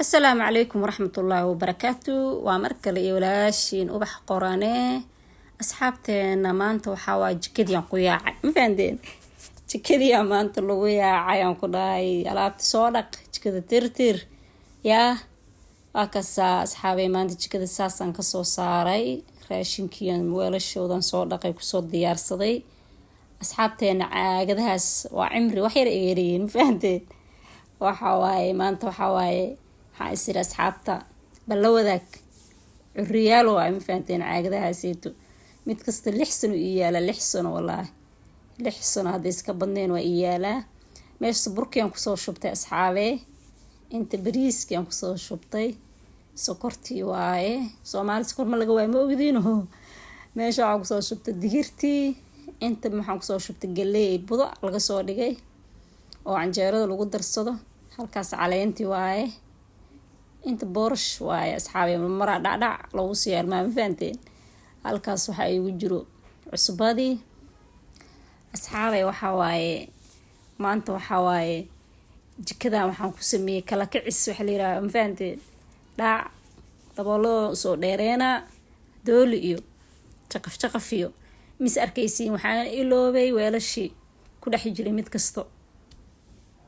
السلام عليكم ورحمة الله وبركاته. ومركل إيولاشين وبح قرانه أصحابتنا مانتو وحوا جكديان قياعي مفاندين جكديا مانتو لوياعي قداي ألعبت صادق جكد ترتر يا أكسا أصحابي مانتو جكد ساسان كسو ساري راشنكيان ويلاشودان صادق يكسو ديار صدي أصحابتنا عاقدهاس وعمري وحير إيرين مفاندين وحواي مانتو وحواي حايصير أصحابتا بلودك الريال وعم فانتين عاقدها سيتو متكست اللحسن وإيالا اللحسن والله اللحسن هذا يسكبنين وإيالا ماش صبرك ينكسو شبتي أصحابي انت بريسك ينكسو شبتي سكرتي واي سومالي سكر ملقواي موجودينه ماش عاقسو شبتي دقيرتي انت محاقسو شبتي قلي بضع لقصو لقاي وعنجيرو لقو درصدو هالكاس علينتي واي انت بورش واي أصحابي من مرة دع لو سيار ما مفانتين هالكاس وحا ايو جرو عصبادي أصحابي وحاواي ما انت وحاواي جكدا وحان كسمي كلا كعس وحليرا مفانتين دع طبالو سو ديرينا دولي ايو شقف ايو مس أركيسين وحان إلوبي ويلاشي كده حجري متكستو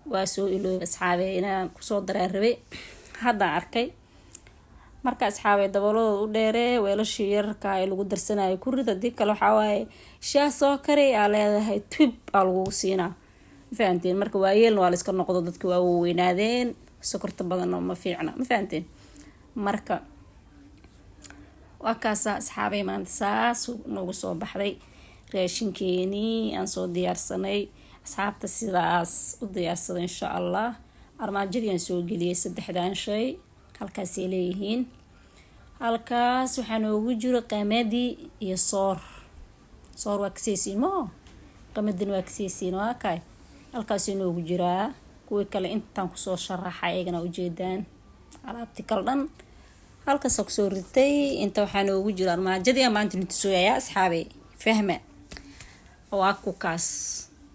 واسو إلوبي أصحابي إنا كسو دراربي hadda arkay marka asxaabay dabalooda u dheeree weelashii yararka ay lagu darsanayo ku rida dib kale waxa waaye shaa soo karay aa leedahay tib aa lagu siinaa fahanteen marka waayeelna waa la iska noqdo dadka waa weynaadeen sokorta badan ma fiicna ma fahanteen marka waa kaasa asxaabay maanta saas noogu soo baxday raashinkeeni aan soo diyaarsanay asxaabta sidaas u diyaarsaday insha Allah armaajadii soo geliyay saddexdaan shay halkaas ay leeyihiin halkaas waxaa noogu jiro qamadi iyo soor waa kaseysiin mo qamadina waa kaseysiin waa kay halkaas noogu jiraa kuwa kale intaan ku soo sharaxay ayagana u jeedaan alaabti kala dhan halkaas ku soo ritay inta waxaa noogu jiro armaajadii maanta inta soo yaaya asxaabay fahma waa ku kaas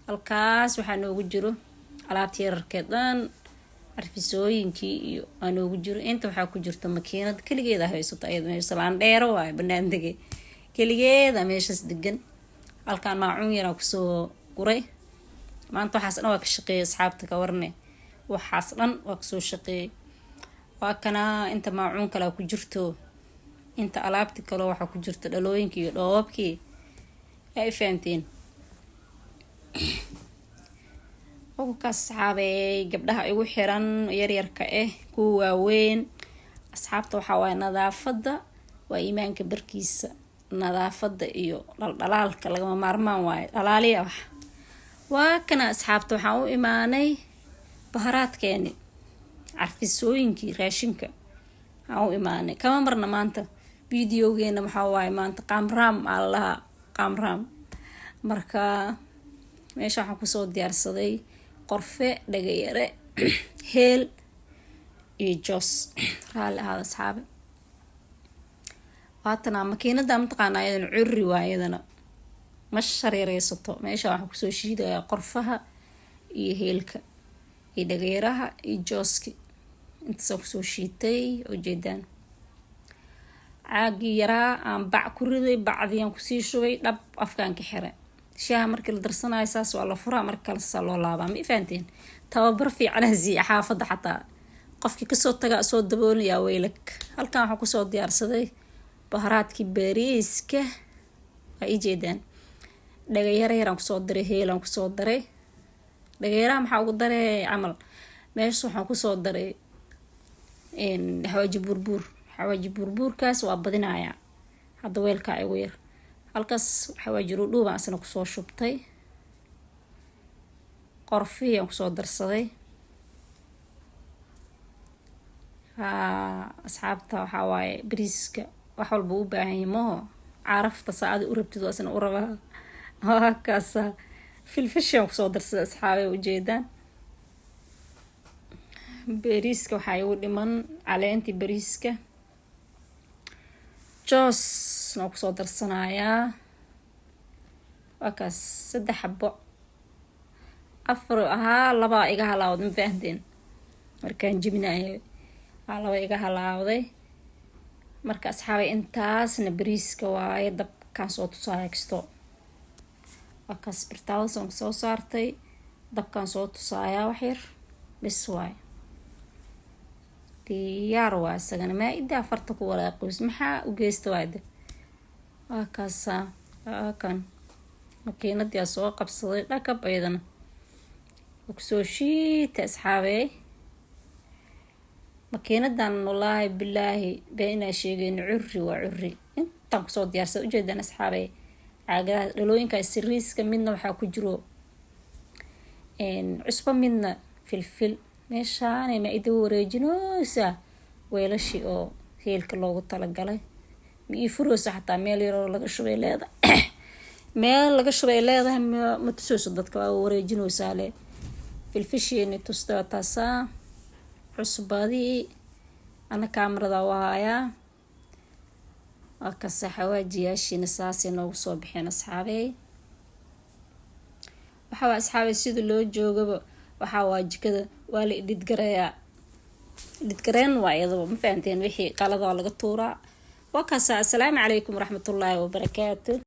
halkaas waxaa noogu jiro alaabti yararkeedan arfisooyinkii iyo aanoogu jiro inta waxaa ku jirta makiinad kaligeeda haysato ayada meesha laan dheero waay banaandege kaligeeda meeshaas degan halkaan maacuun yaraa kusoo guray maanta waxaas dhan waa ka shaqeeyay asxaabta ka warne waxaas dhan waa kasoo shaqeeyay waa kana inta maacuun kale ku jirto inta alaabti kale waxaa ku jirta dhalooyinkii iyo dhoobabkii ay fahanteen kaas asxaabay gabdhaha igu xiran yaryarka kuwa waaweyn asxaabta waxa waay nadaafada waa iimaanka barkiisa nadaafada iyo dhaldhalaalka lagama maarmaan waaye dhalaaliya waa kana asxaabta waxaan u imaanay baharaadkeeni carfisooyinkii raashinka aan u imaanay kama marna maanta videogeena waxa waay maanta qamraam allaha qamraam marka meesha waxaan kusoo diyaarsaday qorfe dhagayare heel iyo joos raali ahaada asxaabe waatana makiinada mataqaana ayadan curri waayadana ma shareereysato meesha waxaan kusoo shiidayaa qorfaha iyo heelka iyo dhagayaraha iyo jooski intaasoo kusoo shiitay oo jeedaan caagii yaraa aan bac ku riday bacdiyaan kusii shubay dhab afkaan ka xiray shaaha markii la darsanayo saas waa la furaa marka kale saa loo laabaa ma fahanteen tababar fiican hasiiya xaafadda xataa qofkii kasoo tagaa soo daboolayaa weylak halkan waxaa kusoo diyaarsaday baharaadkii bariiska waa ii jeedaan dhagayara yaraan kusoo daray heelaan kusoo daray dhagayaraha maxaa ugu daray camal meesha waxaan kusoo daray xawaaji burbuurkaas waa badinayaa hadda weelkaa igu yar halkaas waxaa jiro dhuubaan asna kusoo shubtay qorfiyaan kusoo darsaday asxaabta waxaa waaye bariiska wax walba u baahan yahay maho carafta saacada u rabtid asna u rabaa halkaasa filfishaan kusoo darsaday asxaabay ujeedaan bariiska waxaa igu dhiman caleentii bariiska joos noo kusoo darsanayaa waa kaas 3 xabo 4 ahaa 2 iga halaawad ma fahanteen markaan jibinayo laba iga halaawday. Marka asxaabay intaasna bariiska waaye dabkaan soo tusaaya kisto. Waa kaas birtaawsan soo saartay dabkaan soo tusaaya wax yar bis waaye. Diyaar waa isagana ma idaa farta ku walaaqays maxaa u geysta waayde. Waa kaasa kan makiinadii soo qabsaday dhakab ayadana. Soo shiita asxaabay. makiinadan wallaahi billaahi bayna sheegeen curri waa curri intaan kusoo diyaarsan ujeedaan asxaabay caagadaha dhalooyinka siriiska midna waxaa ku jiro cusbo midna filfil meeshaan ma idin wareejinoosa weelashi oo heelka loogu talagalay ma ii furoosa xataa meel yar oo laga shubay leedahay meel laga shubay leedahay ma tusooso dadka waa wareejinoosa le filfishiini tusta taasa cusbadii ana kaamirada waaya ka saxawaajiyaashiina saasay noogu soo bixeen asxaabay waxa waa asxaabay sida loo joogaba waxa waa jikada waa la dhidgareen waa iyadoo ma fahanteen wixii qalada laga tuuraa waa kaasa assalaamu calaykum waraxmatullaahi wabarakaatuh